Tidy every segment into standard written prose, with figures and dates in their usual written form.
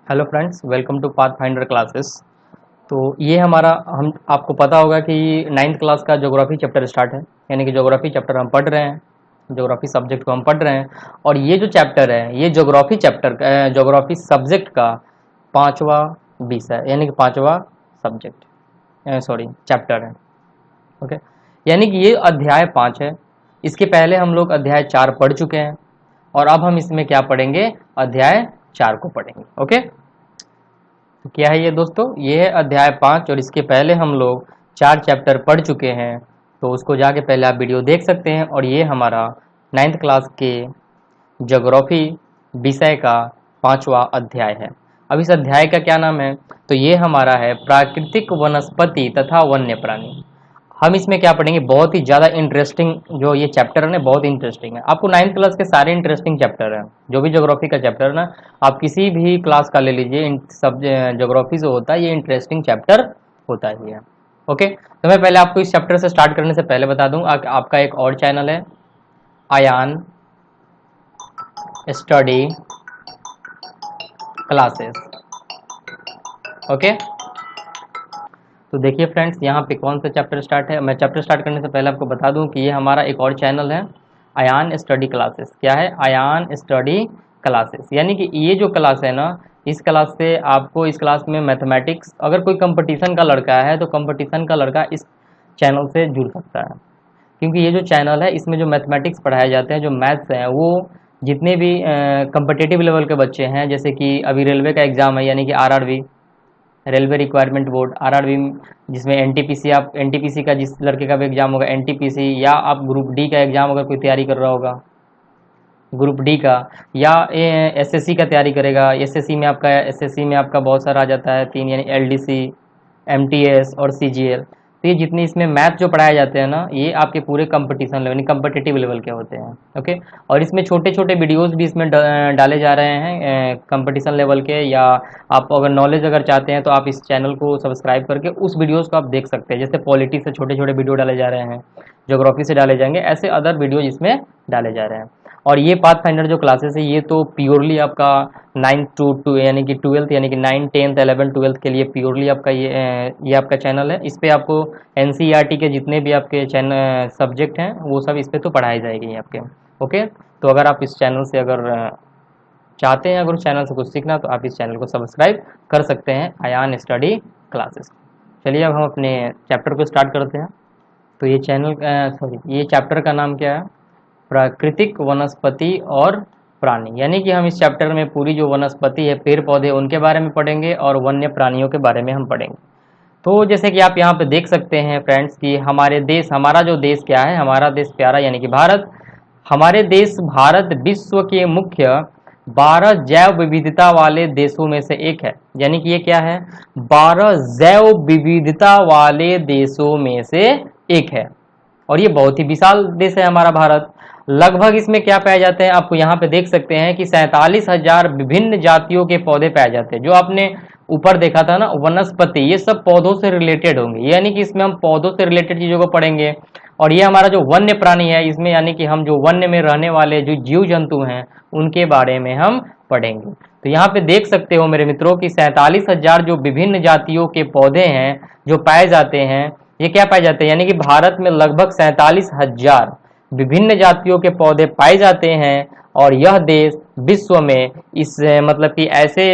Hello friends, welcome to path finder classes. तो ये हमारा हम आपको पता होगा कि नाइन्थ क्लास का ज्योग्राफी चैप्टर स्टार्ट है, यानी कि ज्योग्राफी चैप्टर हम पढ़ रहे हैं, ज्योग्राफी सब्जेक्ट को हम पढ़ रहे हैं। और ये जो चैप्टर है ये ज्योग्राफी चैप्टर ज्योग्राफी सब्जेक्ट का पांचवा विषय यानी कि पांचवा सब्जेक्ट सॉरी चैप्टर है। ओके, यानी कि ये अध्याय 5 है। इसके पहले हम लोग अध्याय 4 पढ़ चुके हैं और अब हम इसमें क्या पढ़ेंगे, अध्याय 4 को पढ़ेंगे। ओके, तो क्या है ये दोस्तों, ये है अध्याय 5 और इसके पहले हम लोग 4 चैप्टर पढ़ चुके हैं। तो उसको जाके पहले आप वीडियो देख सकते हैं। और ये हमारा नाइन्थ क्लास के ज्योग्राफी विषय का 5वां अध्याय है। अब इस अध्याय का क्या नाम है, तो ये हमारा है प्राकृतिक वनस्पति तथा वन्य प्राणी। हम इसमें क्या पढ़ेंगे, बहुत ही ज़्यादा इंटरेस्टिंग जो ये चैप्टर है ना, बहुत इंटरेस्टिंग है। आपको नाइन्थ क्लास के सारे इंटरेस्टिंग चैप्टर हैं, जो भी ज्योग्राफी का चैप्टर है ना, आप किसी भी क्लास का ले लीजिए, इन सब ज्योग्राफी जो होता है ये इंटरेस्टिंग चैप्टर होता ही है। ओके, तो मैं पहले आपको इस चैप्टर से स्टार्ट करने से पहले बता दूं, आपका एक और चैनल है आयान स्टडी क्लासेस। ओके, तो देखिए फ्रेंड्स, यहाँ पे कौन सा चैप्टर स्टार्ट है। मैं चैप्टर स्टार्ट करने से पहले आपको बता दूं कि ये हमारा एक और चैनल है आयान स्टडी क्लासेस। क्या है, आयान स्टडी क्लासेस, यानी कि ये जो क्लास है ना, इस क्लास से आपको, इस क्लास में मैथमेटिक्स, अगर कोई कंपटीशन का लड़का है तो कंपटीशन का लड़का इस चैनल से जुड़ सकता है। क्योंकि ये जो चैनल है इसमें जो मैथमेटिक्स पढ़ाए जाते हैं, जो मैथ्स हैं, वो जितने भी कम्पिटिटिव लेवल के बच्चे हैं, जैसे कि अभी रेलवे का एग्ज़ाम है, यानी कि RRB, railway requirement board RRB, जिसमें एनटीपीसी, आप एनटीपीसी का जिस लड़के का भी एग्जाम होगा एनटीपीसी, या आप ग्रुप डी का एग्जाम अगर कोई तैयारी कर रहा होगा ग्रुप डी का, या एसएससी का तैयारी करेगा, एसएससी में आपका बहुत सारा आ जाता है तीन, यानी एलडीसी, एमटीएस और सीजीएल। तो ये जितनी इसमें मैथ जो पढ़ाए जाते हैं ना, ये आपके पूरे कंपटीशन लेवल, कम्पिटिटिव लेवल के होते हैं। ओके, और इसमें छोटे छोटे वीडियोस भी इसमें डाले जा रहे हैं कंपटीशन लेवल के। या आप अगर नॉलेज अगर चाहते हैं तो आप इस चैनल को सब्सक्राइब करके उस वीडियोस को आप देख सकते हैं। जैसे पॉलिटी से छोटे छोटे वीडियो डाले जा रहे हैं, ज्योग्राफी से डाले जाएंगे, ऐसे अदर वीडियो इसमें डाले जा रहे हैं। और ये पाथ फाइंडर जो क्लासेस है ये तो प्योरली आपका 9 टू यानी कि 12th, यानी कि 9, 10th, 11th, 12th के लिए प्योरली आपका ये आपका चैनल है। इस पे आपको एनसीईआरटी के जितने भी आपके चैनल सब्जेक्ट हैं वो सब इस पे तो पढ़ाई जाएगी आपके। ओके, तो अगर आप इस चैनल से अगर चाहते हैं, अगर उस चैनल से कुछ सीखना, तो आप इस चैनल को सब्सक्राइब कर सकते हैं, आयान स्टडी क्लासेस। चलिए अब हम अपने चैप्टर को स्टार्ट करते हैं। तो ये ये चैप्टर का नाम क्या है, प्राकृतिक वनस्पति और प्राणी। यानी कि हम इस चैप्टर में पूरी जो वनस्पति है, पेड़ पौधे, उनके बारे में पढ़ेंगे और वन्य प्राणियों के बारे में हम पढ़ेंगे। तो जैसे कि आप यहाँ पे देख सकते हैं फ्रेंड्स कि हमारा जो देश क्या है, हमारा देश प्यारा यानी कि भारत। हमारे देश भारत विश्व के मुख्य 12 जैव विविधता वाले देशों में से एक है। यानी कि ये क्या है, 12 जैव विविधता वाले देशों में से एक है। और ये बहुत ही विशाल देश है हमारा भारत। लगभग इसमें क्या पाए जाते हैं, आपको यहाँ पे देख सकते हैं कि 47,000 विभिन्न जातियों के पौधे पाए जाते हैं। जो आपने ऊपर देखा था ना वनस्पति, ये सब पौधों से रिलेटेड होंगे, यानी कि इसमें हम पौधों से रिलेटेड चीजों को पढ़ेंगे। और ये हमारा जो वन्य प्राणी है, इसमें यानी कि हम जो वन्य में रहने वाले जो जीव जंतु हैं उनके बारे में हम पढ़ेंगे। तो यहाँ पे देख सकते हो मेरे मित्रों कि 47,000 जो विभिन्न जातियों के पौधे हैं जो पाए जाते हैं, ये क्या पाए जाते हैं, यानी कि भारत में लगभग 47,000 विभिन्न जातियों के पौधे पाए जाते हैं। और यह देश विश्व में इस मतलब कि ऐसे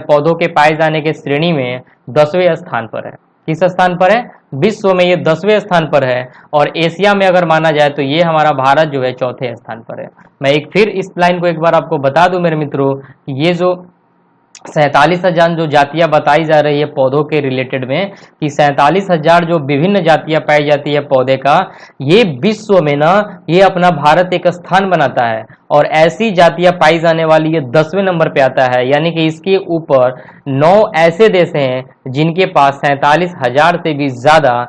पौधों के पाए जाने के श्रेणी में 10वें स्थान पर है। किस स्थान पर है, विश्व में ये 10वें स्थान पर है। और एशिया में अगर माना जाए तो ये हमारा भारत जो है 4थे स्थान पर है। मैं एक फिर इस लाइन को एक बार आपको बता दूं मेरे मित्रों, ये जो 47,000 जो जातियां बताई जा रही है पौधों के रिलेटेड में, कि 47,000 जो विभिन्न जातियां पाई जाती है पौधे का, ये विश्व में ना ये अपना भारत एक स्थान बनाता है। और ऐसी जातियां पाई जाने वाली ये 10वें नंबर पे आता है। यानी कि इसके ऊपर 9 ऐसे देश हैं जिनके पास 47,000 से भी ज्यादा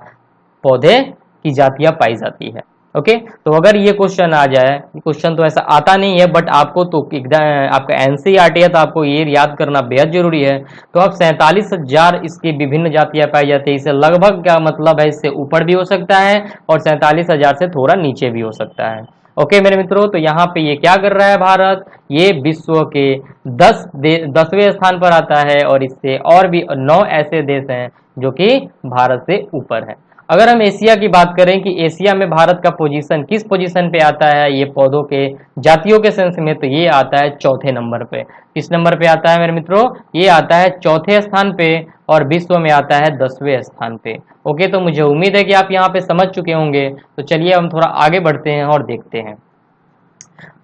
पौधे की जातियां पाई जाती है। ओके, तो अगर ये क्वेश्चन आ जाए, क्वेश्चन तो ऐसा आता नहीं है बट आपको तो आपका एनसीईआरटी है तो आपको ये याद करना बेहद जरूरी है। तो अब 47,000 इसकी विभिन्न जातियां पाई जाती है, इससे लगभग क्या मतलब है, इससे ऊपर भी हो सकता है और 47,000 से थोड़ा नीचे भी हो सकता है। ओके मेरे मित्रों, तो यहाँ पे ये क्या कर रहा है भारत, ये विश्व के 10वें स्थान पर आता है और इससे और भी 9 ऐसे देश हैं जो कि भारत से ऊपर हैं। अगर हम एशिया की बात करें कि एशिया में भारत का पोजीशन किस पोजीशन पे आता है ये पौधों के जातियों के सेंस में, तो ये आता है चौथे नंबर पे। किस नंबर पे आता है मेरे मित्रों, ये आता है चौथे स्थान पे और विश्व में आता है 10वें स्थान पे। ओके, तो मुझे उम्मीद है कि आप यहाँ पे समझ चुके होंगे। तो चलिए हम थोड़ा आगे बढ़ते हैं और देखते हैं।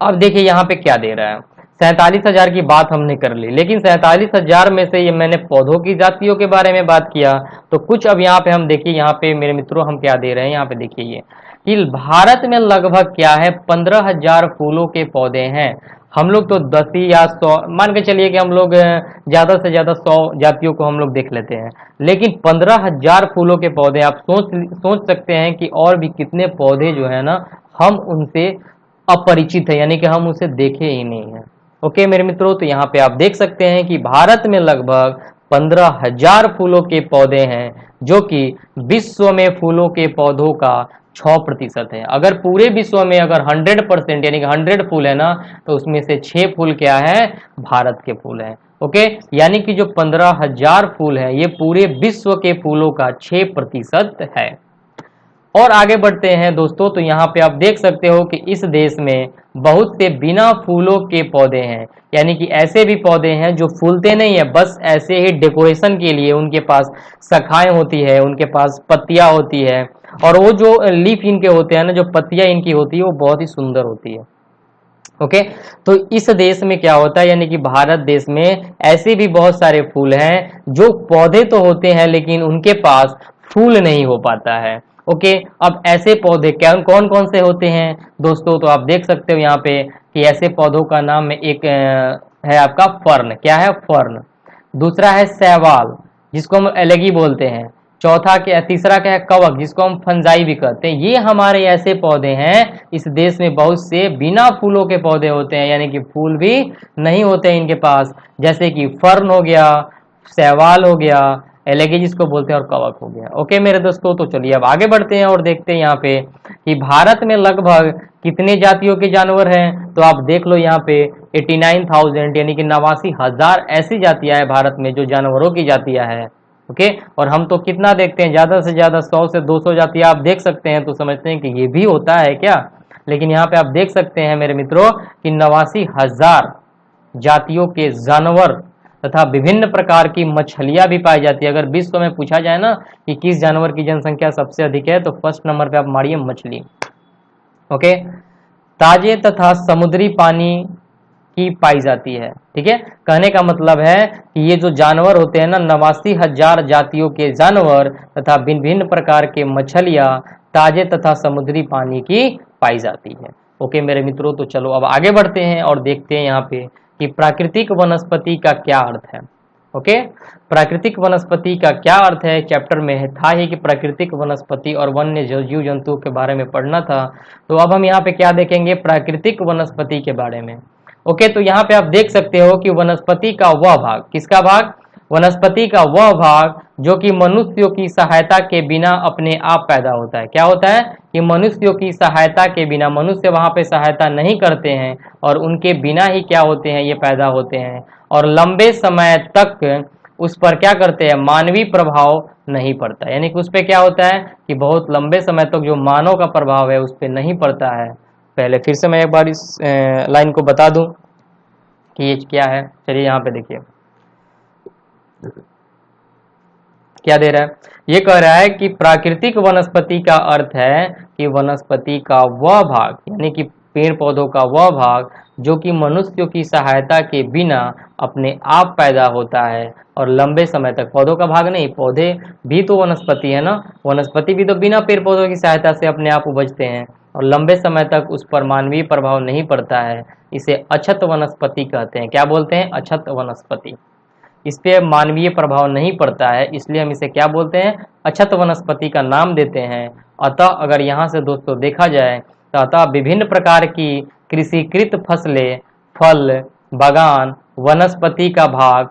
अब देखिए यहाँ पे क्या दे रहा है, 47,000 की बात हमने कर ली, लेकिन 47,000 में से ये मैंने पौधों की जातियों के बारे में बात किया। तो कुछ अब यहाँ पे हम देखिए, यहाँ पे मेरे मित्रों हम क्या दे रहे हैं, यहाँ पे देखिए ये कि भारत में लगभग क्या है 15,000 फूलों के पौधे हैं। हम लोग तो 10 या 100 मान के चलिए कि हम लोग ज्यादा से ज्यादा 100 जातियों को हम लोग देख लेते हैं, लेकिन 15,000 फूलों के पौधे, आप सोच सकते हैं कि और भी कितने पौधे जो है ना हम उनसे अपरिचित है, यानी कि हम उसे देखे ही नहीं है। ओके मेरे मित्रों, तो यहाँ पे आप देख सकते हैं कि भारत में लगभग 15,000 फूलों के पौधे हैं, जो कि विश्व में फूलों के पौधों का 6% है। अगर पूरे विश्व में अगर 100% यानी कि 100 फूल है ना, तो उसमें से 6 फूल क्या है, भारत के फूल हैं। ओके, यानी कि जो 15,000 फूल है ये पूरे विश्व के फूलों का 6% है। और आगे बढ़ते हैं दोस्तों, तो यहाँ पे आप देख सकते हो कि इस देश में बहुत से बिना फूलों के पौधे हैं, यानी कि ऐसे भी पौधे हैं जो फूलते नहीं है, बस ऐसे ही डेकोरेशन के लिए उनके पास शाखाएं होती है, उनके पास पत्तियां होती है, और वो जो लीफ इनके होते हैं ना, जो पत्तियां इनकी होती है वो बहुत ही सुंदर होती है। ओके, तो इस देश में क्या होता है, यानी कि भारत देश में ऐसे भी बहुत सारे फूल हैं जो पौधे तो होते हैं लेकिन उनके पास फूल नहीं हो पाता है। ओके, अब ऐसे पौधे क्या कौन कौन से होते हैं दोस्तों, तो आप देख सकते हो यहाँ पे कि ऐसे पौधों का नाम में एक है आपका फर्न। क्या है, फर्न। दूसरा है शैवाल, जिसको हम एलेगी बोलते हैं। तीसरा क्या है, कवक, जिसको हम फंजाई भी कहते हैं। ये हमारे ऐसे पौधे हैं, इस देश में बहुत से बिना फूलों के पौधे होते हैं, यानी कि फूल भी नहीं होते हैं इनके पास, जैसे कि फर्न हो गया, शैवाल हो गया, एलेगी जिसको बोलते हैं, और कवक हो गया। ओके मेरे दोस्तों, तो चलिए अब आगे बढ़ते हैं और देखते हैं यहाँ पे कि भारत में लगभग कितने जातियों के जानवर हैं। तो आप देख लो यहाँ पे 89,000 यानी कि 89,000 ऐसी जातियां हैं भारत में जो जानवरों की जातियां हैं। ओके, और हम तो कितना देखते हैं, ज्यादा से ज्यादा 100 से 200 जातियां आप देख सकते हैं, तो समझते हैं कि ये भी होता है क्या। लेकिन यहाँ पे आप देख सकते हैं मेरे मित्रों कि 89,000 जातियों के जानवर तथा विभिन्न प्रकार की मछलियां भी पाई जाती है। अगर विश्व में पूछा जाए ना कि किस जानवर की जनसंख्या सबसे अधिक है, तो फर्स्ट नंबर पे आप मारिए मछली। ओके, ताजे तथा समुद्री पानी की पाई जाती है। ठीक है, कहने का मतलब है कि ये जो जानवर होते हैं ना, 89,000 जातियों के जानवर तथा भिन्न भिन्न प्रकार के मछलियां ताजे तथा समुद्री पानी की पाई जाती है। ओके मेरे मित्रों, तो चलो अब आगे बढ़ते हैं और देखते हैं यहाँ पे कि प्राकृतिक वनस्पति का क्या अर्थ है। ओके, प्राकृतिक वनस्पति का क्या अर्थ है, चैप्टर में था ही कि प्राकृतिक वनस्पति और वन्य जीव जंतुओं के बारे में पढ़ना था। तो अब हम यहाँ पे क्या देखेंगे, प्राकृतिक वनस्पति के बारे में। ओके, तो यहाँ पे आप देख सकते हो कि वनस्पति का वह भाग, किसका भाग, वनस्पति का वह भाग जो कि मनुष्यों की सहायता के बिना अपने आप पैदा होता है। क्या होता है कि मनुष्यों की सहायता के बिना, मनुष्य वहां पे सहायता नहीं करते हैं और उनके बिना ही क्या होते हैं, ये पैदा होते हैं, और लंबे समय तक उस पर क्या करते हैं, मानवीय प्रभाव नहीं पड़ता। यानी कि उस पर क्या होता है कि बहुत लंबे समय तक जो मानव का प्रभाव है उस पर नहीं पड़ता है। पहले फिर से मैं एक बार इस लाइन को बता दूं कि ये क्या है। चलिए यहाँ पे देखिए क्या दे रहा है, ये कह रहा है कि प्राकृतिक वनस्पति का अर्थ है कि वनस्पति का वह भाग, यानी कि पेड़ पौधों का वह भाग जो कि मनुष्यों की सहायता के बिना अपने आप पैदा होता है और लंबे समय तक, पौधों का भाग नहीं, पौधे भी तो वनस्पति है ना, वनस्पति भी तो बिना पेड़ पौधों की सहायता से अपने आप उपजते हैं और लंबे समय तक उस पर मानवीय प्रभाव नहीं पड़ता है। इसे अछत वनस्पति कहते हैं। क्या बोलते हैं, अछत वनस्पति। इस पे मानवीय प्रभाव नहीं पड़ता है, इसलिए हम इसे क्या बोलते हैं, अछत वनस्पति का नाम देते हैं। अतः अगर यहाँ से दोस्तों देखा जाए तो अतः विभिन्न प्रकार की कृषिकृत फसलें, फल, बागान वनस्पति का भाग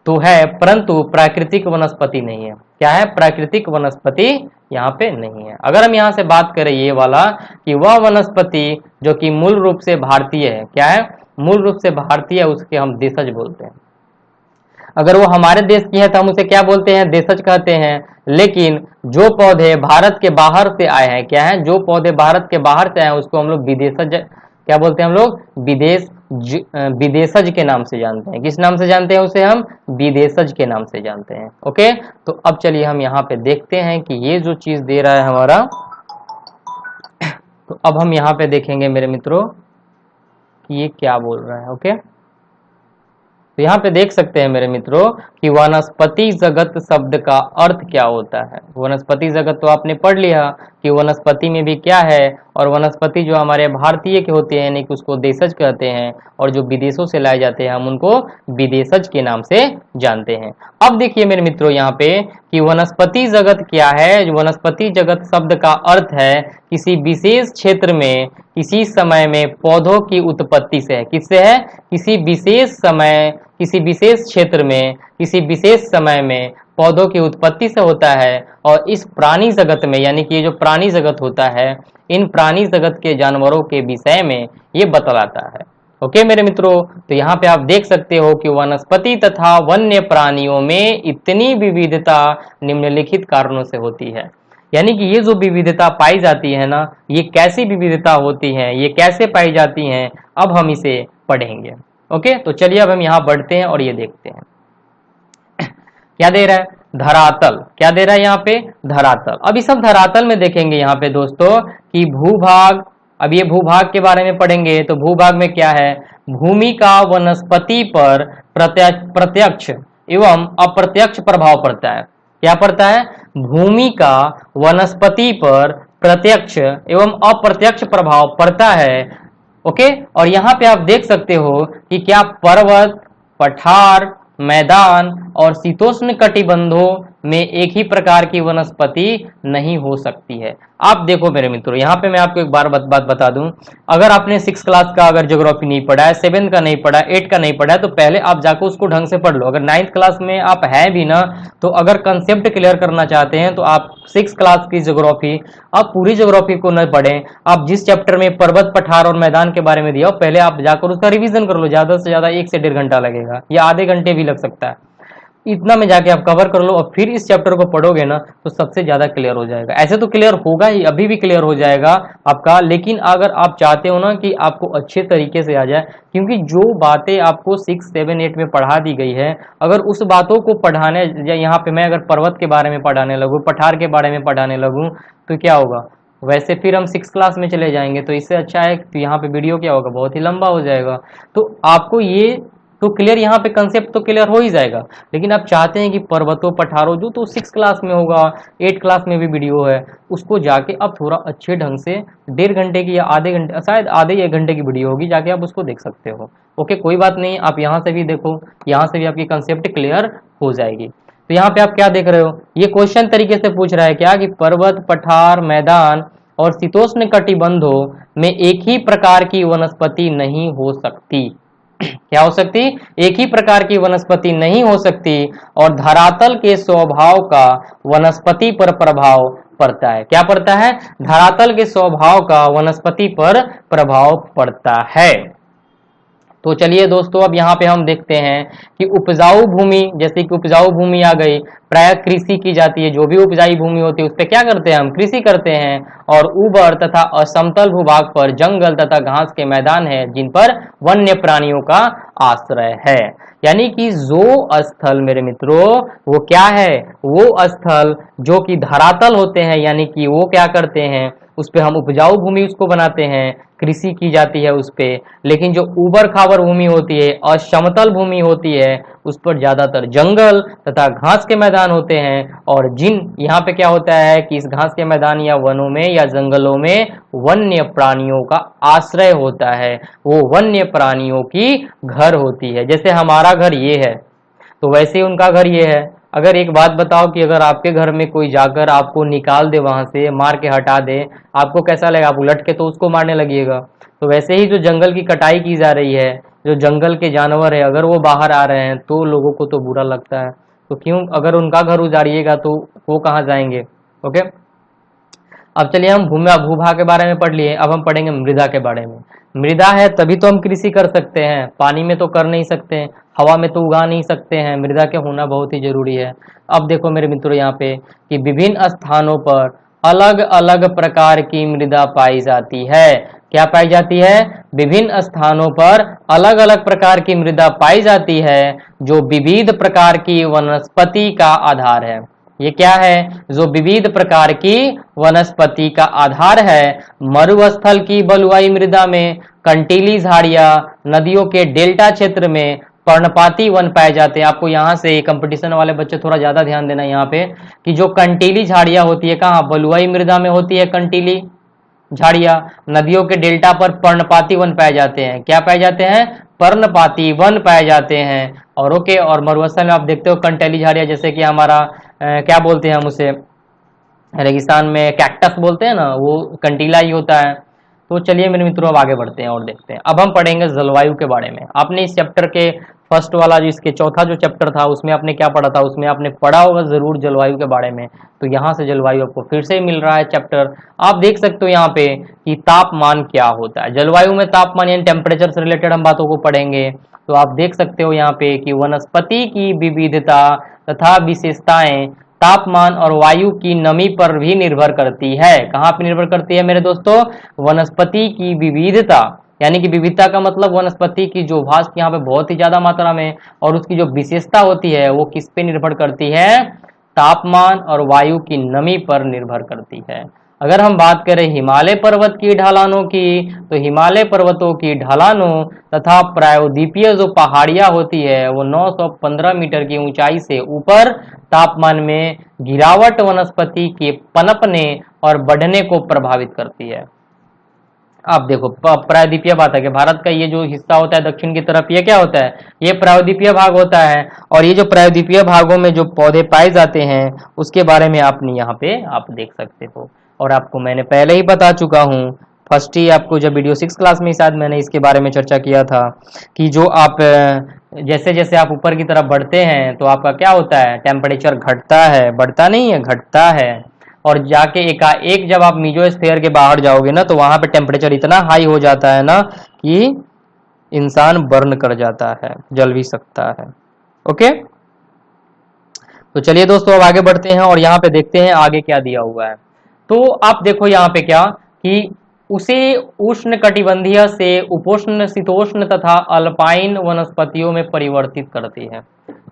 तो है, परंतु प्राकृतिक वनस्पति नहीं है। क्या है, प्राकृतिक वनस्पति यहाँ पे नहीं है। अगर हम यहाँ से बात करें ये वाला कि वह वनस्पति जो कि मूल रूप से भारतीय है, क्या है, मूल रूप से भारतीय है, उसके हम देशज बोलते हैं। अगर वो हमारे देश की है तो हम उसे क्या बोलते हैं, देशज कहते हैं। लेकिन जो पौधे भारत के बाहर से आए हैं, क्या है, जो पौधे भारत के बाहर से आए हैं उसको हम लोग विदेशज क्या बोलते हैं, हम लोग विदेशज के नाम से जानते हैं। किस नाम से जानते हैं उसे, हम विदेशज के नाम से जानते हैं। ओके, तो अब चलिए हम यहाँ पे देखते हैं कि ये जो चीज दे रहा है हमारा, तो अब हम यहाँ पे देखेंगे मेरे मित्रों कि ये क्या बोल रहा है। ओके, तो यहाँ पे देख सकते हैं मेरे मित्रों कि वनस्पति जगत शब्द का अर्थ क्या होता है। वनस्पति जगत तो आपने पढ़ लिया कि वनस्पति में भी क्या है, और वनस्पति जो हमारे भारतीय के होते हैं यानी कि उसको देशज कहते हैं, और जो विदेशों से लाए जाते हैं हम उनको विदेशज के नाम से जानते हैं। अब देखिए मेरे मित्रों यहाँ पे कि वनस्पति जगत क्या है। वनस्पति जगत शब्द का अर्थ है किसी विशेष क्षेत्र में किसी समय में पौधों की उत्पत्ति से है। किससे है, किसी विशेष समय, किसी विशेष क्षेत्र में, किसी विशेष समय में पौधों की उत्पत्ति से होता है। और इस प्राणी जगत में, यानी कि ये जो प्राणी जगत होता है, इन प्राणी जगत के जानवरों के विषय में ये बतलाता है। ओके मेरे मित्रों, तो यहाँ पे आप देख सकते हो कि वनस्पति तथा वन्य प्राणियों में इतनी विविधता निम्नलिखित कारणों से होती है। यानी कि ये जो विविधता पाई जाती है ना, ये कैसी विविधता होती है, ये कैसे पाई जाती हैं, अब हम इसे पढ़ेंगे। ओके, तो चलिए अब हम यहाँ बढ़ते हैं और ये देखते हैं क्या दे रहा है, धरातल। क्या दे रहा है यहाँ पे, धरातल। अब इस सब धरातल में देखेंगे यहाँ पे दोस्तों कि भूभाग, अब ये भूभाग के बारे में पढ़ेंगे। तो भूभाग में क्या है, भूमि का वनस्पति पर प्रत्यक्ष एवं अप्रत्यक्ष प्रभाव पड़ता है। क्या पड़ता है, भूमि का वनस्पति पर प्रत्यक्ष एवं अप्रत्यक्ष प्रभाव पड़ता है। ओके, और यहाँ पे आप देख सकते हो कि क्या पर्वत, पठार, मैदान और शीतोष्ण कटिबंधों में एक ही प्रकार की वनस्पति नहीं हो सकती है। आप देखो मेरे मित्रों, यहाँ पे मैं आपको एक बार बात बता दूं, अगर आपने 6 क्लास का अगर ज्योग्राफी नहीं पढ़ा है, 7 का नहीं पढ़ा है, 8 का नहीं पढ़ा है, तो पहले आप जाकर उसको ढंग से पढ़ लो। अगर 9th क्लास में आप हैं भी ना, तो अगर कंसेप्ट क्लियर करना चाहते हैं तो आप 6 क्लास की ज्योग्राफी, आप पूरी ज्योग्राफी को न पढ़ें, आप जिस चैप्टर में पर्वत, पठार और मैदान के बारे में दिया हो, पहले आप जाकर उसका रिवीजन कर लो। ज्यादा से ज्यादा 1 से 1.5 घंटा लगेगा, या आधे घंटे भी लग सकता है। इतना में जाके आप कवर कर लो और फिर इस चैप्टर को पढ़ोगे ना, तो सबसे ज्यादा क्लियर हो जाएगा। ऐसे तो क्लियर होगा ही, अभी भी क्लियर हो जाएगा आपका, लेकिन अगर आप चाहते हो ना कि आपको अच्छे तरीके से आ जाए, क्योंकि जो बातें आपको 6, 7, 8 में पढ़ा दी गई है, अगर उस बातों को पढ़ाने, यहाँ पे मैं अगर पर्वत के बारे में पढ़ाने लगूँ, पठार के बारे में पढ़ाने लगूँ, तो क्या होगा, वैसे फिर हम 6 क्लास में चले जाएंगे। तो इससे अच्छा है कि यहाँ पे वीडियो क्या होगा, बहुत ही लंबा हो जाएगा। तो आपको ये तो क्लियर, यहाँ पे कंसेप्ट तो क्लियर हो ही जाएगा। लेकिन आप चाहते हैं कि पर्वतों, पठारों जो तो 6 क्लास में होगा, 8 क्लास में भी वीडियो है, उसको जाके आप थोड़ा अच्छे ढंग से 1.5 घंटे की या आधे घंटे, शायद आधे 1 घंटे की वीडियो होगी, जाके आप उसको देख सकते हो। ओके, कोई बात नहीं, आप यहाँ से भी देखो, यहाँ से भी आपकी कंसेप्ट क्लियर हो जाएगी। तो यहाँ पे आप क्या देख रहे हो, ये क्वेश्चन तरीके से पूछ रहा है क्या कि पर्वत, पठार, मैदान और शीतोष्ण कटिबंधों में एक ही प्रकार की वनस्पति नहीं हो सकती। क्या हो सकती, एक ही प्रकार की वनस्पति नहीं हो सकती, और धरातल के स्वभाव का वनस्पति पर प्रभाव पड़ता है। क्या पड़ता है, धरातल के स्वभाव का वनस्पति पर प्रभाव पड़ता है। तो चलिए दोस्तों, अब यहाँ पे हम देखते हैं कि उपजाऊ भूमि, जैसे कि उपजाऊ भूमि आ गई, प्राय कृषि की जाती है। जो भी उपजाऊ भूमि होती है उस पर क्या करते हैं, हम कृषि करते हैं। और उबड़ तथा असमतल भूभाग पर जंगल तथा घास के मैदान है, जिन पर वन्य प्राणियों का आश्रय है। यानी कि जो स्थल मेरे मित्रों, वो क्या है, वो स्थल जो कि धरातल होते हैं, यानी कि वो क्या करते हैं, उस पे हम उपजाऊ भूमि उसको बनाते हैं, कृषि की जाती है उस पे। लेकिन जो उबड़ खाबड़ भूमि होती है, असमतल भूमि होती है, उस पर ज्यादातर जंगल तथा घास के मैदान होते हैं। और जिन यहाँ पे क्या होता है कि इस घास के मैदान या वनों में या जंगलों में वन्य प्राणियों का आश्रय होता है, वो वन्य प्राणियों की घर होती है। जैसे हमारा घर ये है, तो वैसे ही उनका घर ये है। अगर एक बात बताओ कि अगर आपके घर में कोई जाकर आपको निकाल दे, वहां से मार के हटा दे, आपको कैसा लगेगा, आप उलट के तो उसको मारने लगिएगा। तो वैसे ही जो जंगल की कटाई की जा रही है, जो जंगल के जानवर है, अगर वो बाहर आ रहे हैं तो लोगों को तो बुरा लगता है। तो क्यों, अगर उनका घर उजाड़िएगा तो वो कहाँ जाएंगे। ओके, अब चलिए हम भूभाग के बारे में पढ़ लिए, अब हम पढ़ेंगे मृदा के बारे में। मृदा है तभी तो हम कृषि कर सकते हैं, पानी में तो कर नहीं सकते, हवा में तो उगा नहीं सकते हैं, मृदा के होना बहुत ही जरूरी है। अब देखो मेरे मित्रों यहाँ पे कि विभिन्न स्थानों पर अलग अलग प्रकार की मृदा पाई जाती है। क्या पाई जाती है? विभिन्न स्थानों पर अलग अलग प्रकार की मृदा पाई जाती है, जो विविध प्रकार की वनस्पति का आधार है। ये क्या है? जो विविध प्रकार की वनस्पति का आधार है। मरुस्थल की बलुआई मृदा में कंटीली झाड़ियां, नदियों के डेल्टा क्षेत्र में पर्णपाती वन पाए जाते हैं। आपको यहाँ से कंपटीशन वाले बच्चे थोड़ा ज्यादा ध्यान देना यहाँ पे कि जो कंटीली झाड़ियां होती है, कहाँ? बलुआई मृदा में होती है कंटीली झाड़ियां। नदियों के डेल्टा पर पर्णपाती वन पाए जाते हैं। क्या पाए जाते हैं? पर्णपाती वन पाए जाते हैं। और ओके, और मरुस्थल में आप देखते हो कंटीली झाड़ियां, जैसे कि हमारा क्या बोलते हैं हम उसे, रेगिस्तान में कैक्टस बोलते हैं ना, वो कंटीला ही होता है। तो चलिए मेरे मित्रों अब आगे बढ़ते हैं और देखते हैं। अब हम पढ़ेंगे जलवायु के बारे में। आपने इस चैप्टर के फर्स्ट वाला जो इसके चौथा जो चैप्टर था उसमें आपने क्या पढ़ा था? उसमें आपने पढ़ा होगा जरूर जलवायु के बारे में। तो यहाँ से जलवायु आपको फिर से मिल रहा है चैप्टर। आप देख सकते हो यहाँ पे कि तापमान क्या होता है। जलवायु में तापमान यानी टेम्परेचर से रिलेटेड हम बातों को पढ़ेंगे। तो आप देख सकते हो यहाँ पे कि वनस्पति की विविधता तथा विशेषताएं तापमान और वायु की नमी पर भी निर्भर करती है। कहाँ पर निर्भर करती है मेरे दोस्तों? वनस्पति की विविधता, यानी कि विविधता का मतलब वनस्पति की जो भाष यहाँ पे बहुत ही ज्यादा मात्रा में, और उसकी जो विशेषता होती है वो किस पे निर्भर करती है? तापमान और वायु की नमी पर निर्भर करती है। अगर हम बात करें हिमालय पर्वत की ढलानों की, तो हिमालय पर्वतों की ढलानों तथा प्रायद्वीपीय जो पहाड़ियां होती है वो 915 मीटर की ऊंचाई से ऊपर तापमान में गिरावट वनस्पति के पनपने और बढ़ने को प्रभावित करती है। आप देखो प्रायद्वीपीय बात है कि भारत का ये जो हिस्सा होता है दक्षिण की तरफ, ये क्या होता है? ये प्रायद्वीपीय भाग होता है। और ये जो प्रायद्वीपीय भागों में जो पौधे पाए जाते हैं उसके बारे में आपने यहाँ पे आप देख सकते हो। और आपको मैंने पहले ही बता चुका हूँ, फर्स्ट ही आपको जब वीडियो 6 क्लास में शायद मैंने इसके बारे में चर्चा किया था कि जो आप जैसे जैसे आप ऊपर की तरफ बढ़ते हैं तो आपका क्या होता है? टेम्परेचर घटता है, बढ़ता नहीं है, घटता है। और जाके एकाएक जब आप मीजोस्फीयर के बाहर जाओगे ना तो वहां पे टेम्परेचर इतना हाई हो जाता है ना कि इंसान बर्न कर जाता है, जल भी सकता है। ओके, तो चलिए दोस्तों अब आगे बढ़ते हैं और यहाँ पे देखते हैं आगे क्या दिया हुआ है। तो आप देखो यहाँ पे क्या कि उसे उष्ण कटिबंधीय से उपोष्ण, शीतोष्ण तथा अल्पाइन वनस्पतियों में परिवर्तित करती है।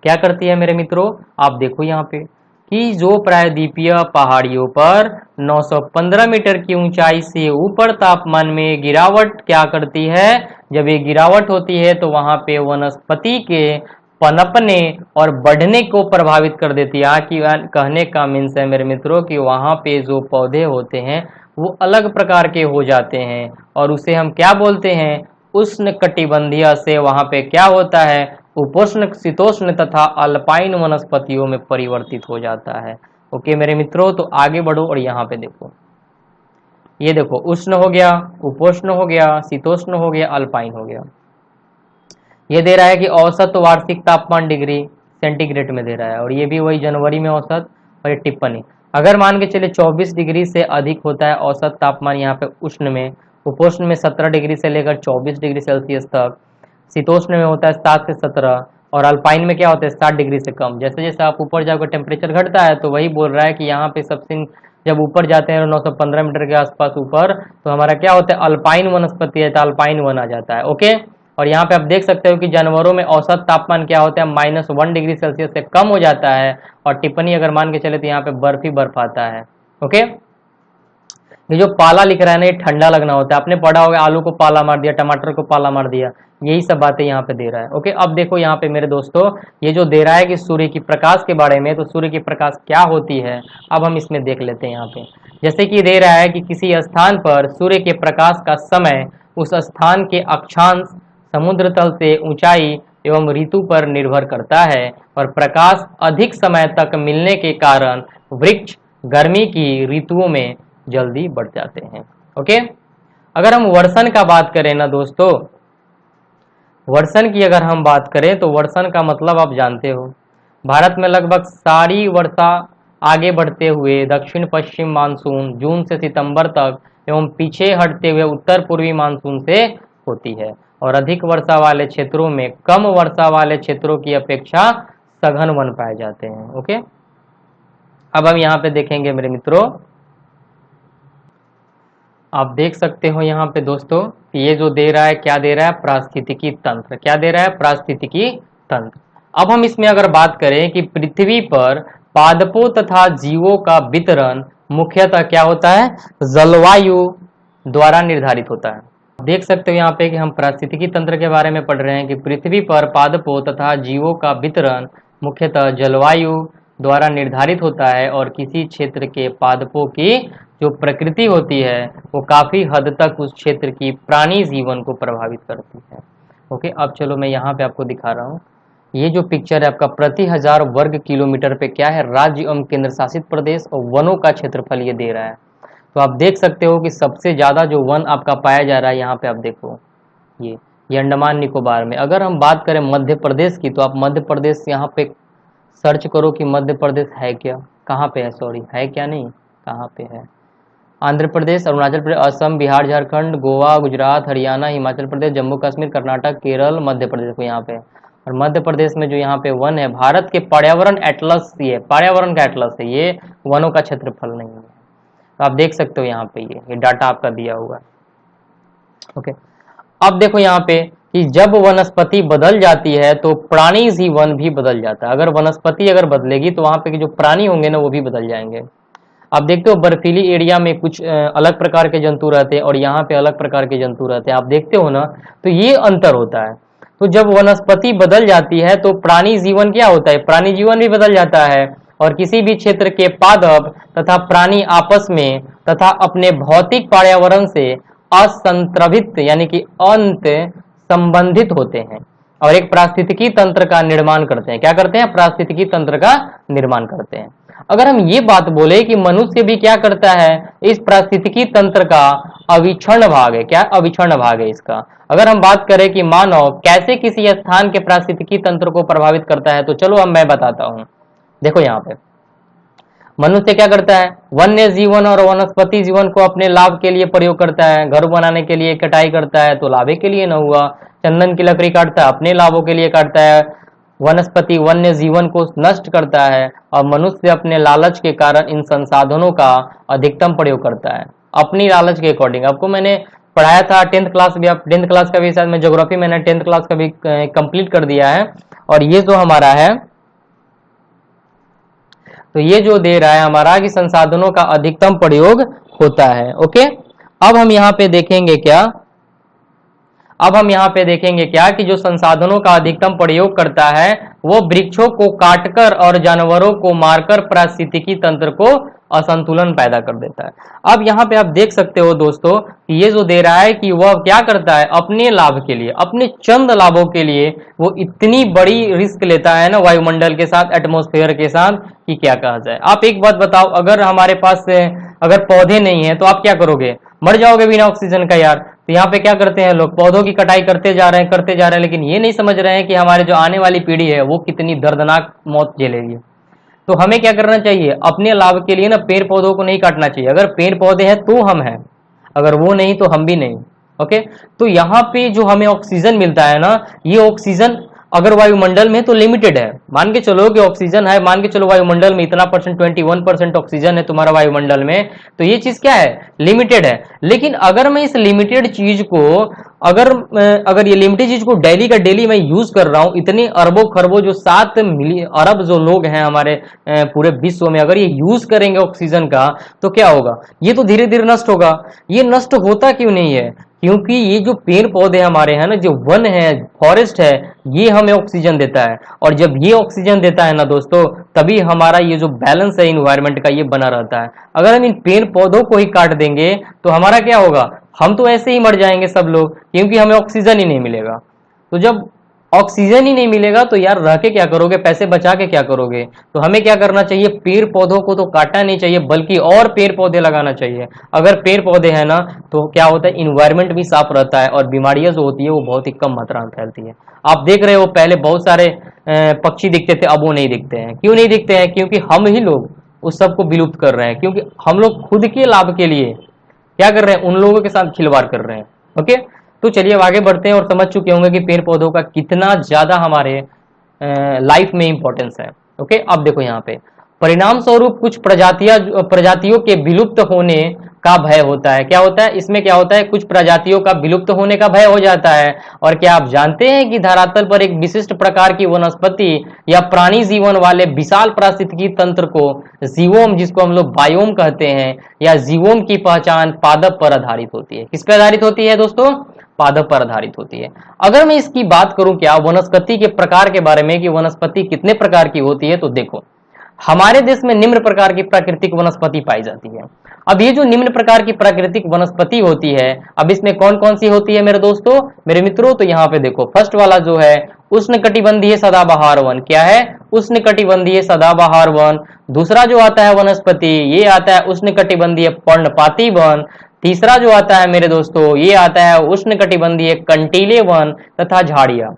क्या करती है मेरे मित्रों? आप देखो यहाँ पे कि जो प्रायद्वीपीय पहाड़ियों पर 915 मीटर की ऊंचाई से ऊपर तापमान में गिरावट क्या करती है? जब ये गिरावट होती है तो वहां पे वनस्पति के पनपने और बढ़ने को प्रभावित कर देती है। कि कहने का मीन्स है मेरे मित्रों कि वहां पे जो पौधे होते हैं वो अलग प्रकार के हो जाते हैं और उसे हम क्या बोलते हैं? उष्ण कटिबंधीय से वहां पे क्या होता है? उपोष्ण, शीतोष्ण तथा अल्पाइन वनस्पतियों में परिवर्तित हो जाता है। ओके मेरे मित्रों, तो आगे बढ़ो और यहाँ पे देखो, ये देखो उष्ण हो गया, उपोष्ण हो गया, शीतोष्ण हो गया, अल्पाइन हो गया। ये दे रहा है कि औसत वार्षिक तापमान डिग्री सेंटीग्रेड में दे रहा है, और ये भी वही जनवरी में औसत। और ये टिप्पणी, अगर मान के चले 24 डिग्री से अधिक होता है औसत तापमान यहाँ पे उष्ण में, उपोष्ण में 17 डिग्री से लेकर 24 डिग्री सेल्सियस तक, शीतोष्ण में होता है 7 से 17, और अल्पाइन में क्या होता है? 7 डिग्री से कम। जैसे जैसे आप ऊपर जाकर टेम्परेचर घटता है तो वही बोल रहा है कि यहाँ पे सबसे जब ऊपर जाते हैं 915 मीटर के आसपास ऊपर, तो हमारा क्या होता है? अल्पाइन वनस्पति है, तो अल्पाइन वन आ जाता है। ओके, और यहाँ पे आप देख सकते हो कि जानवरों में औसत तापमान क्या होता है? -1 डिग्री सेल्सियस से कम हो जाता है। और टिप्पणी अगर मान के चले तो यहाँ पे बर्फ ही बर्फ आता है। ओके, ये जो पाला लिख रहा है ना, ये ठंडा लगना होता है। आपने पढ़ा होगा आलू को पाला मार दिया, टमाटर को पाला मार दिया, यही सब बातें यहाँ पे दे रहा है। ओके, अब देखो यहाँ पे मेरे दोस्तों, ये जो दे रहा है कि सूर्य की प्रकाश के बारे में, तो सूर्य की प्रकाश क्या होती है अब हम इसमें देख लेते हैं यहाँ पे। जैसे कि दे रहा है कि किसी स्थान पर सूर्य के प्रकाश का समय उस स्थान के अक्षांश, समुद्र तल से ऊंचाई एवं ऋतु पर निर्भर करता है, और प्रकाश अधिक समय तक मिलने के कारण वृक्ष गर्मी की ऋतुओं में जल्दी बढ़ जाते हैं। ओके, अगर हम वर्षण का बात करें ना दोस्तों, वर्षण की अगर हम बात करें तो वर्षण का मतलब आप जानते हो, भारत में लगभग सारी वर्षा आगे बढ़ते हुए दक्षिण पश्चिम मानसून जून से सितंबर तक एवं पीछे हटते हुए उत्तर पूर्वी मानसून से होती है और अधिक वर्षा वाले क्षेत्रों में कम वर्षा वाले क्षेत्रों की अपेक्षा सघन वन पाए जाते हैं। ओके, अब हम यहाँ पे देखेंगे मेरे मित्रों, आप देख सकते हो यहाँ पे दोस्तों कि ये जो दे रहा है क्या दे रहा है, पारिस्थितिकी तंत्र। क्या दे रहा है, पारिस्थितिकी तंत्र। अब हम इसमें अगर बात करें कि पृथ्वी पर पादपों तथा जीवों का वितरण मुख्यतः क्या होता है, जलवायु द्वारा निर्धारित होता है। देख सकते हो यहाँ पे कि हम पारिस्थितिकी तंत्र के बारे में पढ़ रहे हैं कि पृथ्वी पर पादपों तथा जीवों का वितरण मुख्यतः जलवायु द्वारा निर्धारित होता है और किसी क्षेत्र के पादपों की जो प्रकृति होती है वो काफी हद तक उस क्षेत्र की प्राणी जीवन को प्रभावित करती है। ओके, अब चलो मैं यहाँ पे आपको दिखा रहा हूँ। ये जो पिक्चर है आपका प्रति 1000 वर्ग किलोमीटर पे क्या है, राज्य एवं केंद्र शासित प्रदेश और वनों का क्षेत्रफल ये दे रहा है। तो आप देख सकते हो कि सबसे ज्यादा जो वन आपका पाया जा रहा है यहाँ पे आप देखो ये अंडमान निकोबार में। अगर हम बात करें मध्य प्रदेश की तो आप मध्य प्रदेश यहाँ पे सर्च करो कि मध्य प्रदेश है क्या, कहाँ पे है, सॉरी है क्या नहीं, कहाँ पे है। आंध्र प्रदेश, अरुणाचल प्रदेश, असम, बिहार, झारखंड, गोवा, गुजरात, हरियाणा, हिमाचल प्रदेश, जम्मू कश्मीर, कर्नाटक, केरल, मध्य प्रदेश को यहाँ पे। और मध्य प्रदेश में जो यहाँ पे वन है, भारत के पर्यावरण एटलस, ये पर्यावरण का एटलस है, ये वनों का क्षेत्रफल नहीं है। तो आप देख सकते हो यहाँ पे ये डाटा आपका दिया हुआ है। ओके, अब देखो यहाँ पे कि जब वनस्पति बदल जाती है तो प्राणी जीवन भी बदल जाता है। अगर वनस्पति अगर बदलेगी तो वहां पे जो प्राणी होंगे ना वो भी बदल जाएंगे। आप देखते हो बर्फीली एरिया में कुछ अलग प्रकार के जंतु रहते हैं और यहाँ पे अलग प्रकार के जंतु रहते हैं, आप देखते हो ना, तो ये अंतर होता है। तो जब वनस्पति बदल जाती है तो प्राणी जीवन क्या होता है, प्राणी जीवन भी बदल जाता है और किसी भी क्षेत्र के पादप तथा प्राणी आपस में तथा अपने भौतिक पर्यावरण से असंत्रभित यानी कि अंत संबंधित होते हैं और एक पारिस्थितिकी तंत्र का निर्माण करते हैं। क्या करते हैं, पारिस्थितिकी तंत्र का निर्माण करते हैं। अगर हम ये बात बोले कि मनुष्य भी क्या करता है, इस पारिस्थितिकी तंत्र का अविच्छिन्न भाग है। क्या अविच्छिन्न भाग है इसका। अगर हम बात करें कि मानव कैसे किसी स्थान के पारिस्थितिकी तंत्र को प्रभावित करता है, तो चलो अब मैं बताता हूं। देखो यहाँ पे मनुष्य क्या करता है, वन्य जीवन और वनस्पति जीवन को अपने लाभ के लिए प्रयोग करता है। घर बनाने के लिए कटाई करता है तो लाभे के लिए न हुआ, चंदन की लकड़ी काटता है अपने लाभों के लिए काटता है। वनस्पति वन्य जीवन को नष्ट करता है और मनुष्य अपने लालच के कारण इन संसाधनों का अधिकतम प्रयोग करता है अपनी लालच के अकॉर्डिंग। आपको मैंने पढ़ाया था 10th क्लास भी, आप 10th क्लास का भी शायद, मैं ज्योग्राफी मैंने 10th क्लास का भी कंप्लीट कर दिया है। और ये जो हमारा है, तो ये जो दे रहा है हमारा कि संसाधनों का अधिकतम प्रयोग होता है। ओके, अब हम यहाँ पे देखेंगे क्या, अब हम यहाँ पे देखेंगे क्या कि जो संसाधनों का अधिकतम प्रयोग करता है वो वृक्षों को काटकर और जानवरों को मारकर पारिस्थितिकी तंत्र को असंतुलन पैदा कर देता है। अब यहाँ पे आप देख सकते हो दोस्तों कि ये जो दे रहा है कि वह क्या करता है, अपने लाभ के लिए, अपने चंद लाभों के लिए वो इतनी बड़ी रिस्क लेता है ना वायुमंडल के साथ, एटमॉस्फेयर के साथ, कि क्या कहा जाए। आप एक बात बताओ, अगर हमारे पास अगर पौधे नहीं है तो आप क्या करोगे, मर जाओगे बिना ऑक्सीजन का यार। तो यहाँ पे क्या करते हैं लोग, पौधों की कटाई करते जा रहे हैं, लेकिन ये नहीं समझ रहे हैं कि हमारे जो आने वाली पीढ़ी है वो कितनी दर्दनाक मौत झेलेगी। तो हमें क्या करना चाहिए, अपने लाभ के लिए ना पेड़ पौधों को नहीं काटना चाहिए। अगर पेड़ पौधे हैं तो हम हैं, अगर वो नहीं तो हम भी नहीं। ओके, तो यहाँ पे जो हमें ऑक्सीजन मिलता है ना, ये ऑक्सीजन अगर वायुमंडल में तो लिमिटेड है। मान के चलो कि ऑक्सीजन है, मान के चलो वायुमंडल में इतना परसेंट 21% ऑक्सीजन है तुम्हारा वायुमंडल में, तो ये चीज क्या है, लिमिटेड है। लेकिन अगर मैं इस लिमिटेड चीज को अगर ये लिमिटेड चीज को डेली का डेली मैं यूज कर रहा हूं, इतने अरबों खरबों जो 7 अरब जो लोग हैं हमारे पूरे विश्व में, अगर ये यूज करेंगे ऑक्सीजन का, तो क्या होगा, ये तो धीरे धीरे नष्ट होगा। ये नष्ट होता क्यों नहीं है, क्योंकि ये जो पेड़ पौधे हमारे हैं ना, जो वन है, फॉरेस्ट है, ये हमें ऑक्सीजन देता है। और जब ये ऑक्सीजन देता है ना दोस्तों, तभी हमारा ये जो बैलेंस है इन्वायरमेंट का, ये बना रहता है। अगर हम इन पेड़ पौधों को ही काट देंगे तो हमारा क्या होगा, हम तो ऐसे ही मर जाएंगे सब लोग, क्योंकि हमें ऑक्सीजन ही नहीं मिलेगा। तो जब ऑक्सीजन ही नहीं मिलेगा तो यार रह के क्या करोगे, पैसे बचा के क्या करोगे। तो हमें क्या करना चाहिए, पेड़ पौधों को तो काटना नहीं चाहिए, बल्कि और पेड़ पौधे लगाना चाहिए। अगर पेड़ पौधे हैं ना तो क्या होता है, इन्वायरमेंट भी साफ रहता है और बीमारियां जो होती है वो बहुत ही कम मात्रा में फैलती है। आप देख रहे हो पहले बहुत सारे पक्षी दिखते थे, अब वो नहीं दिखते हैं। क्यों नहीं दिखते हैं, क्योंकि हम ही लोग उस सब को विलुप्त कर रहे हैं, क्योंकि हम लोग खुद के लाभ के लिए क्या कर रहे हैं, उन लोगों के साथ खिलवाड़ कर रहे हैं। ओके, तो चलिए अब आगे बढ़ते हैं और समझ चुके होंगे कि पेड़ पौधों का कितना ज्यादा हमारे लाइफ में इंपॉर्टेंस है। ओके, अब देखो यहाँ पे परिणाम स्वरूप कुछ प्रजातियों के विलुप्त होने का भय होता है। क्या होता है इसमें, क्या होता है, कुछ प्रजातियों का विलुप्त होने का भय हो जाता है। और क्या आप जानते हैं कि धरातल पर एक विशिष्ट प्रकार की वनस्पति या प्राणी जीवन वाले विशाल पारिस्थितिकी तंत्र को जीवोम, जिसको हम लोग बायोम कहते हैं, या जीवोम की पहचान पादप पर आधारित होती है। किस पर आधारित होती है दोस्तों, पादप पर आधारित होती है। अगर मैं इसकी बात करूं क्या वनस्पति के प्रकार के बारे में कि वनस्पति कितने प्रकार की होती है, तो देखो हमारे देश में निम्न प्रकार की प्राकृतिक वनस्पति पाई जाती है। अब ये जो निम्न प्रकार की प्राकृतिक वनस्पति होती है, अब इसमें कौन कौन सी होती है मेरे दोस्तों, मेरे मित्रों, तो यहाँ पे देखो फर्स्ट वाला जो है उष्णकटिबंधीय सदाबहार वन। क्या है, उष्णकटिबंधीय सदाबहार वन। दूसरा जो आता है वनस्पति, ये आता है उष्णकटिबंधीय पर्णपाती वन। तीसरा जो आता है मेरे दोस्तों, ये आता है उष्णकटिबंधीय कंटीले वन तथा झाड़ियां।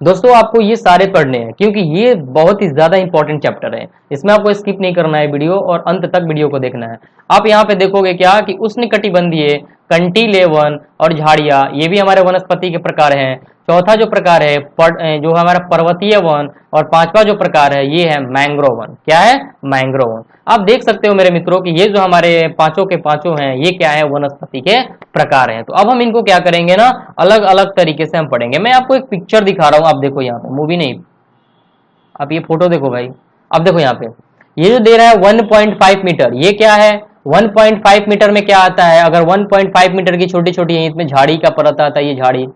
दोस्तों आपको ये सारे पढ़ने हैं, क्योंकि ये बहुत ही ज्यादा इंपॉर्टेंट चैप्टर है। इसमें आपको स्किप नहीं करना है वीडियो, और अंत तक वीडियो को देखना है। आप यहाँ पे देखोगे क्या कि उष्णकटिबंधीय कंटीले वन और झाड़ियां, ये भी हमारे वनस्पति के प्रकार हैं। चौथा जो प्रकार है जो हमारा पर्वतीय वन, और पांचवा जो प्रकार है ये है मैंग्रोव वन। क्या है, मैंग्रोव वन। आप देख सकते हो मेरे मित्रों कि ये जो हमारे पांचों के पांचों हैं, ये क्या है, वनस्पति के प्रकार हैं। तो अब हम इनको क्या करेंगे ना, अलग अलग तरीके से हम पढ़ेंगे। मैं आपको एक पिक्चर दिखा रहा हूं, आप देखो यहाँ पे, मूवी नहीं, आप ये फोटो देखो भाई। अब देखो यहाँ पे ये जो दे रहा है 1.5 मीटर, ये क्या है, 1.5 मीटर में क्या आता है, अगर 1.5 मीटर की छोटी छोटी है, इसमें झाड़ी का परत आता है, ये झाड़ी।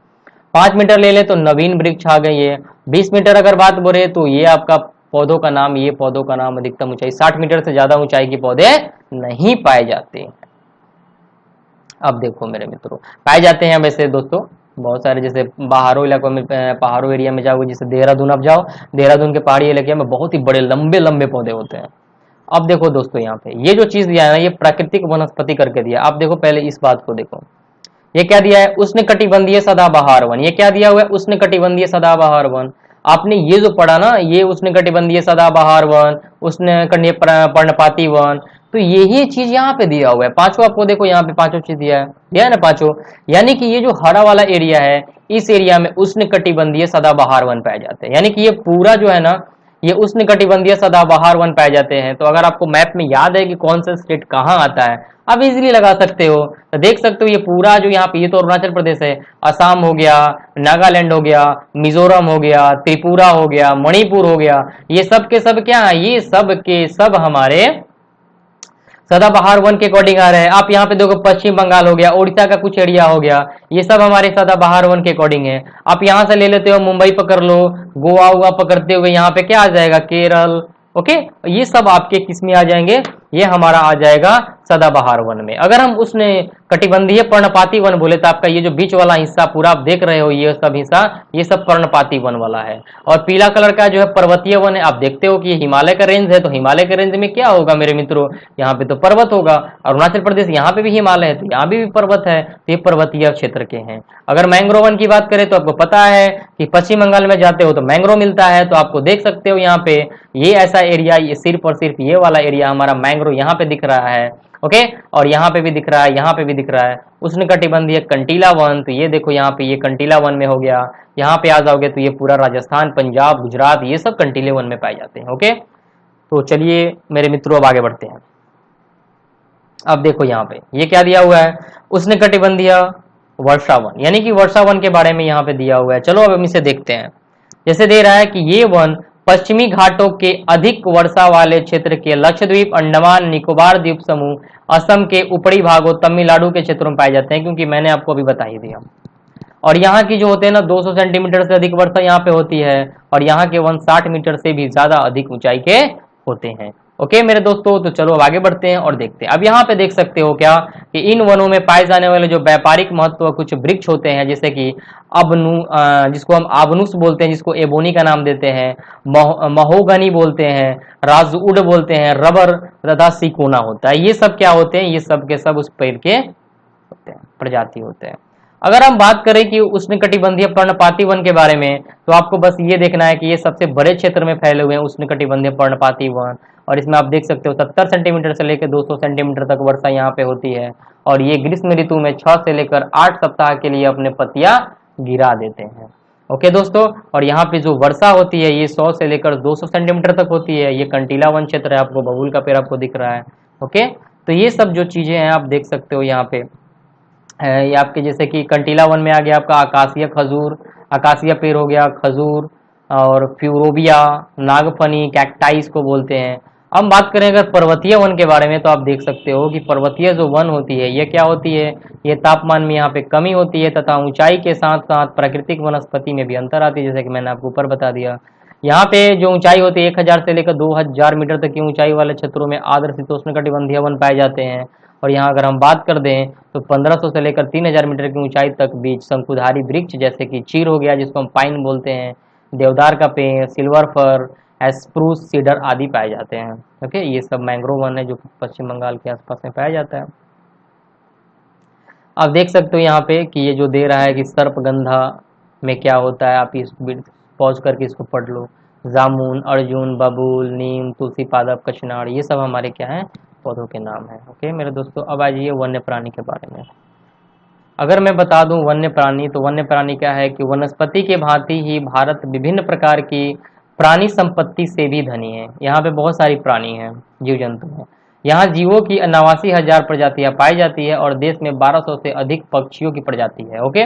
5 मीटर ले ले तो नवीन वृक्ष आ गए ये। 20 मीटर अगर बात बोले तो ये आपका पौधों का नाम, ये पौधों का नाम अधिकतम ऊंचाई। 60 मीटर से ज्यादा ऊंचाई के पौधे नहीं पाए जाते। अब देखो मेरे मित्रों, पाए जाते हैं वैसे दोस्तों बहुत सारे, जैसे पहाड़ों इलाकों में, पहाड़ों एरिया में जाओगे, जैसे देहरादून आप जाओ, देहरादून के पहाड़ी इलाके में बहुत ही बड़े लंबे लंबे पौधे होते हैं। अब देखो दोस्तों यहाँ पे ये जो चीज दिया है ना, ये प्राकृतिक वनस्पति करके दिया। आप देखो पहले इस बात को देखो, ये क्या दिया है, उष्णकटिबंधीय सदाबहार वन। ये क्या दिया हुआ है, उष्णकटिबंधीय सदाबहार वन। आपने ये जो पढ़ा ना, ये उष्णकटिबंधीय सदाबहार वन, उष्णकटिबंधीय पर्णपाती वन, तो यही चीज यहाँ पे दिया हुआ है। पांचों आपको देखो यहाँ पे पांचों चीज दिया है ना पांचों। यानी कि ये जो हरा वाला एरिया है, इस एरिया में उष्णकटिबंधीय सदाबहार वन पाए जाते हैं। यानी कि ये पूरा जो है ना, ये उष्णकटिबंधीय सदाबहार वन पाए जाते हैं। तो अगर आपको मैप में याद है कि कौन सा स्टेट कहाँ आता है, आप इजीली लगा सकते हो। तो देख सकते हो ये पूरा जो यहाँ पे, ये तो अरुणाचल प्रदेश है, असम हो गया, नागालैंड हो गया, मिजोरम हो गया, त्रिपुरा हो गया, मणिपुर हो गया, ये सब के सब क्या है, ये सब के सब हमारे सदाबहार वन के अकॉर्डिंग आ रहे हैं। आप यहाँ पे देखो पश्चिम बंगाल हो गया, उड़ीसा का कुछ एरिया हो गया, ये सब हमारे सदाबहार वन के अकॉर्डिंग है। आप यहाँ से ले लेते हो, मुंबई पकड़ लो, गोवा हुआ पकड़ते हुए यहाँ पे क्या आ जाएगा, केरल। ओके, ये सब आपके किस में आ जाएंगे, ये हमारा आ जाएगा सदाबहार वन में। अगर हम उसने कटिबंधीय पर्णपाती वन बोले तो आपका ये जो बीच वाला हिस्सा पूरा आप देख रहे हो, ये सब हिस्सा, ये सब पर्णपाती वन वाला है। और पीला कलर का जो है पर्वतीय वन है। आप देखते हो कि ये हिमालय का रेंज है, तो हिमालय के रेंज में क्या होगा मेरे मित्रों, यहाँ पे तो पर्वत होगा। अरुणाचल प्रदेश यहाँ पे भी हिमालय है, तो यहाँ भी पर्वत है, तो ये पर्वतीय क्षेत्र के हैं। अगर मैंग्रोव वन की बात करें तो आपको पता है कि पश्चिम बंगाल में जाते हो तो मैंग्रोव मिलता है। तो आपको देख सकते हो यहाँ पे ये ऐसा एरिया, ये सिर्फ और सिर्फ ये वाला एरिया हमारा मैंग्रोव यहाँ पे दिख रहा है। ओके, और यहाँ पे भी दिख रहा है, यहाँ पे भी दिख रहा है उष्णकटिबंधीय कंटीला वन। तो ये देखो यहाँ पे ये कंटीला वन में हो गया। यहाँ पे आ जाओगे तो ये पूरा राजस्थान, पंजाब, गुजरात, ये सब कंटीले वन में पाए जाते हैं। ओके, तो चलिए मेरे मित्रों अब आगे बढ़ते हैं। अब देखो यहाँ पे ये क्या दिया हुआ है, उष्णकटिबंधीय वर्षा वन, यानी कि वर्षा वन के बारे में यहाँ पे दिया हुआ है। चलो अब हम इसे देखते हैं। जैसे दे रहा है कि ये वन पश्चिमी घाटों के अधिक वर्षा वाले क्षेत्र के लक्षद्वीप, अंडमान निकोबार द्वीप समूह, असम के ऊपरी भागों, तमिलनाडु के क्षेत्रों में पाए जाते हैं, क्योंकि मैंने आपको अभी बता ही दिया। और यहाँ की जो होते हैं ना 200 सेंटीमीटर से अधिक वर्षा यहाँ पे होती है, और यहाँ के वन 60 मीटर से भी ज्यादा अधिक ऊंचाई के होते हैं। ओके मेरे दोस्तों, तो चलो अब आगे बढ़ते हैं और देखते हैं। अब यहाँ पे देख सकते हो क्या कि इन वनों में पाए जाने वाले जो व्यापारिक महत्व कुछ वृक्ष होते हैं, जैसे कि जिसको हम आबनुस बोलते हैं, जिसको एबोनी का नाम देते हैं, महोगनी बोलते हैं, राजउड बोलते हैं, रबर तथा सिकोना होता है। ये सब क्या होते हैं, ये सब के सब उस पेड़ के होते हैं, प्रजाति होते हैं। अगर हम बात करें कि उष्णकटिबंधीय पर्णपाती वन के बारे में, तो आपको बस ये देखना है कि ये सबसे बड़े क्षेत्र में फैले हुए हैं उष्णकटिबंधीय पर्णपाती वन। और इसमें आप देख सकते हो 70 सेंटीमीटर से लेकर 200 सेंटीमीटर तक वर्षा यहाँ पे होती है। और ये ग्रीष्म ऋतु में 6 से लेकर 8 सप्ताह के लिए अपने पत्तियां गिरा देते हैं। ओके दोस्तों, और यहाँ पे जो वर्षा होती है ये 100 से लेकर 200 सेंटीमीटर तक होती है। ये कंटीला वन क्षेत्र है, आपको बबूल का पेड़ आपको दिख रहा है। ओके, तो ये सब जो चीजें हैं आप देख सकते हो यहाँ पे। ये आपके जैसे कि कंटीला वन में आ गया आपका आकाशीय खजूर, आकाशीय पेड़ हो गया खजूर, और फ्यूरोबिया, नागफनी, कैक्टाइस को बोलते हैं। अब बात करें अगर पर्वतीय वन के बारे में, तो आप देख सकते हो कि पर्वतीय जो वन होती है ये क्या होती है, ये तापमान में यहाँ पे कमी होती है तथा ऊंचाई के साथ साथ प्राकृतिक वनस्पति में भी अंतर आती है, जैसे कि मैंने आपको ऊपर बता दिया। यहाँ पे जो ऊंचाई होती है 1000 से लेकर 2000 मीटर तक की ऊंचाई वाले क्षेत्रों में आर्द्र शीतोष्णकटिबंधीय वन पाए जाते हैं। और यहाँ अगर हम बात कर दें तो 1500 से लेकर 3000 मीटर की ऊंचाई तक बीच शंकुधारी वृक्ष जैसे कि चीर हो गया जिसको हम पाइन बोलते हैं, देवदार का पेड़, सिल्वर फर, एस्प्रूस, सीडर आदि पाए जाते हैं। ओके, ये सब मैंग्रोव वन है जो पश्चिम बंगाल के आसपास में पाया जाता है। आप देख सकते हो यहाँ पे कि ये जो दे रहा है कि सर्पगंधा में क्या होता है, आप इस पॉज करके इसको पढ़ लो। जामुन, अर्जुन, बबूल, नीम, तुलसी पादप, कचनार, ये सब हमारे क्या हैं, पौधों के नाम हैं। ओके मेरे दोस्तों, अब आ जाइए वन्य प्राणी के बारे में। अगर मैं बता दूं वन्य प्राणी, तो वन्य प्राणी क्या है कि वनस्पति के भांति ही भारत विभिन्न प्रकार की प्राणी संपत्ति से भी धनी है। यहाँ पे बहुत सारी प्राणी हैं, जीव जंतु हैं। यहाँ जीवों की 89,000 प्रजातियां पाई जाती है और देश में 1200 से अधिक पक्षियों की प्रजाति है। ओके,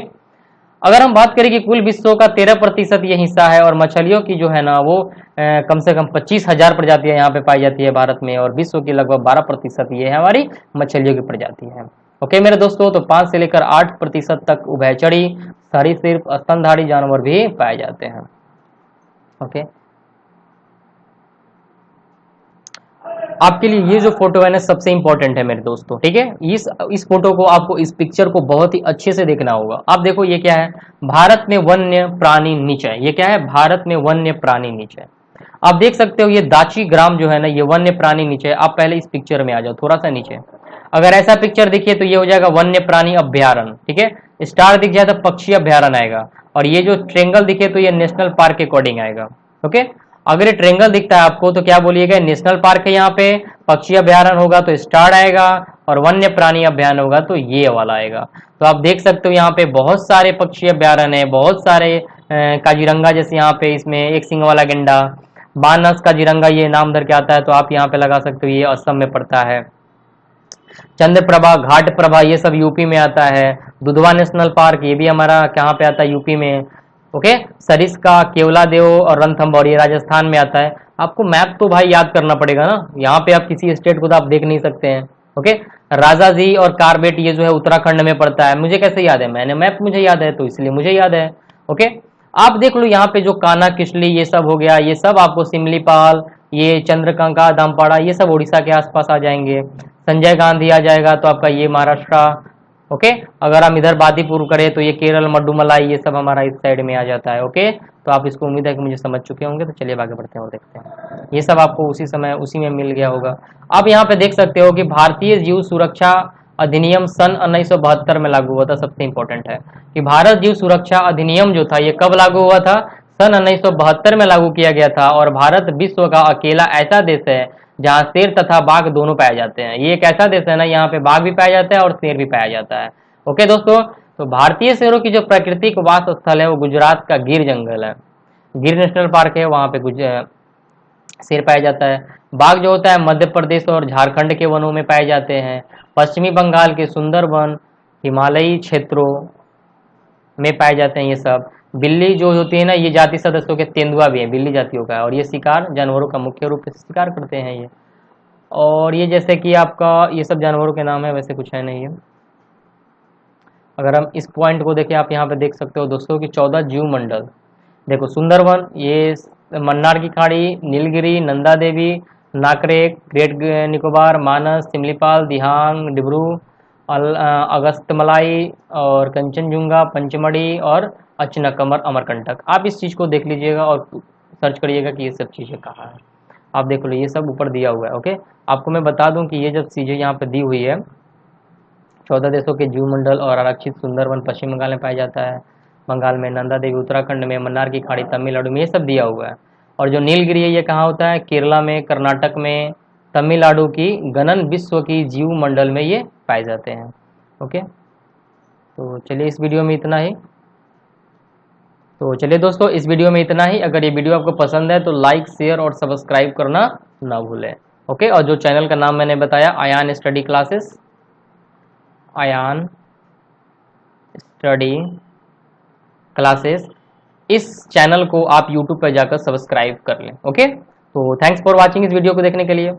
अगर हम बात करें कि कुल विश्व का 13% ये हिस्सा है, और मछलियों की जो है ना वो कम से कम 25,000 प्रजातियां यहाँ पे पाई जाती है भारत में, और विश्व की लगभग 12% ये है हमारी मछलियों की प्रजाति है। ओके मेरे दोस्तों, तो 5 से लेकर 8% तक उभयचरी, सरीसृप, स्तनधारी जानवर भी पाए जाते हैं। ओके, आपके लिए ये जो फोटो है ना सबसे इंपॉर्टेंट है मेरे दोस्तों, ठीक है। इस फोटो को आपको, इस पिक्चर को बहुत ही अच्छे से देखना होगा। आप देखो ये क्या है, भारत में वन्य प्राणी निचय, ये क्या है, भारत में वन्य प्राणी निचय। आप देख सकते हो ये दाची ग्राम जो है ना ये वन्य प्राणी निचय। आप पहले इस पिक्चर में आ जाओ थोड़ा सा नीचे, अगर ऐसा पिक्चर दिखे तो ये हो जाएगा वन्य प्राणी अभ्यारण्य, ठीक है। स्टार दिख जाए तो पक्षी अभ्यारण्य आएगा, और ये जो ट्रेंगल दिखे तो ये नेशनल पार्क के अकॉर्डिंग आएगा। ओके, अगर ये ट्रेंगल दिखता है आपको तो क्या बोलिएगा, नेशनल पार्क है, यहाँ पे पक्षी अभ्यारण्य होगा तो स्टार आएगा, और वन्य प्राणी अभ्यारण्य होगा तो ये वाला आएगा। तो आप देख सकते हो यहाँ पे बहुत सारे पक्षी अभ्यारण्य है, बहुत सारे काजीरंगा, जैसे यहाँ पे इसमें एक सिंह वाला गेंडा, बानस काजीरंगा ये नाम धर के आता है, तो आप यहाँ पे लगा सकते हो, ये असम में पड़ता है। चंद्रप्रभा, घाट प्रभा, ये सब यूपी में आता है। दुधवा नेशनल पार्क ये भी हमारा कहाँ पे आता है, यूपी में। ओके, सरिस्का, केवला देव और रणथंभौर ये राजस्थान में आता है। आपको मैप तो भाई याद करना पड़ेगा ना, यहाँ पे आप किसी स्टेट को तो आप देख नहीं सकते हैं। ओके, राजाजी और कारबेट ये जो है उत्तराखंड में पड़ता है। मुझे कैसे याद है, मैंने मैप मुझे याद है तो इसलिए मुझे याद है। ओके, आप देख लो यहाँ पे जो काना किसली ये सब हो गया, ये सब आपको सिमलीपाल, ये चंद्रकांका, दामपाड़ा ये सब उड़ीसा के आसपास आ जाएंगे। संजय गांधी आ जाएगा तो आपका ये महाराष्ट्र। ओके, अगर हम इधर बादीपुर करें तो ये केरल, मड्डूमलाई ये सब हमारा इस साइड में आ जाता है। ओके, तो आप इसको उम्मीद है कि मुझे समझ चुके होंगे। तो चलिए आगे बढ़ते हैं और देखते हैं, ये सब आपको उसी समय उसी में मिल गया होगा। आप यहाँ पे देख सकते हो कि भारतीय जीव सुरक्षा अधिनियम सन 1972 में लागू हुआ था। सबसे इंपॉर्टेंट है कि भारत जीव सुरक्षा अधिनियम जो था ये कब लागू हुआ था, सन 1972 में लागू किया गया था। और भारत विश्व का अकेला ऐसा देश है जहाँ शेर तथा बाघ दोनों पाए जाते हैं। ये एक ऐसा देश है ना, यहाँ पे बाघ भी पाया जाता है और शेर भी पाया जाता है। ओके दोस्तों, तो भारतीय शेरों की जो प्राकृतिक वास स्थल है वो गुजरात का गिर जंगल है, गिर नेशनल पार्क है, वहाँ पे शेर पाया जाता है। बाघ जो होता है मध्य प्रदेश और झारखंड के वनों में पाए जाते हैं, पश्चिमी बंगाल के सुंदरवन, हिमालयी क्षेत्रों में पाए जाते हैं ये सब। बिल्ली जो होती है ना, ये जाति सदस्यों के तेंदुआ भी है, बिल्ली जातियों का, और ये शिकार जानवरों का मुख्य रूप से शिकार करते हैं ये। और ये जैसे कि आपका ये सब जानवरों के नाम है, वैसे कुछ है नहीं है। अगर हम इस पॉइंट को देखें, आप यहाँ पे देख सकते हो दोस्तों कि 14 जीव मंडल देखो, सुंदरवन, ये मन्नार की खाड़ी, नीलगिरी, नंदा देवी, नाकरेक, ग्रेट निकोबार, मानस, सिमलीपाल, दिहांग, डिब्रू, अगस्तमलाई और कंचनजुंगा, पंचमढ़ी और अचनकमर, अमरकंटक। आप इस चीज़ को देख लीजिएगा और सर्च करिएगा कि ये सब चीज़ें कहाँ है। आप देख लो ये सब ऊपर दिया हुआ है। ओके, आपको मैं बता दूं कि ये जब चीज़ें यहाँ पे दी हुई है 14 देशों के जीवमंडल और आरक्षित सुंदरवन पश्चिम बंगाल में पाया जाता है। बंगाल में नंदा देवी, उत्तराखंड में मन्नार की खाड़ी, तमिलनाडु में, ये सब दिया हुआ है। और जो नीलगिरी है ये कहाँ होता है? केरला में, कर्नाटक में, तमिलनाडु की गणन विश्व की जीव मंडल में ये पाए जाते हैं। ओके, तो चलिए इस वीडियो में इतना ही। तो चलिए दोस्तों, इस वीडियो में इतना ही। अगर ये वीडियो आपको पसंद है तो लाइक, शेयर और सब्सक्राइब करना ना भूलें। ओके, और जो चैनल का नाम मैंने बताया, Ayaan study classes, Ayaan study classes, इस चैनल को आप यूट्यूब पर जाकर सब्सक्राइब कर लें। ओके, तो थैंक्स फॉर वाचिंग इस वीडियो को देखने के लिए।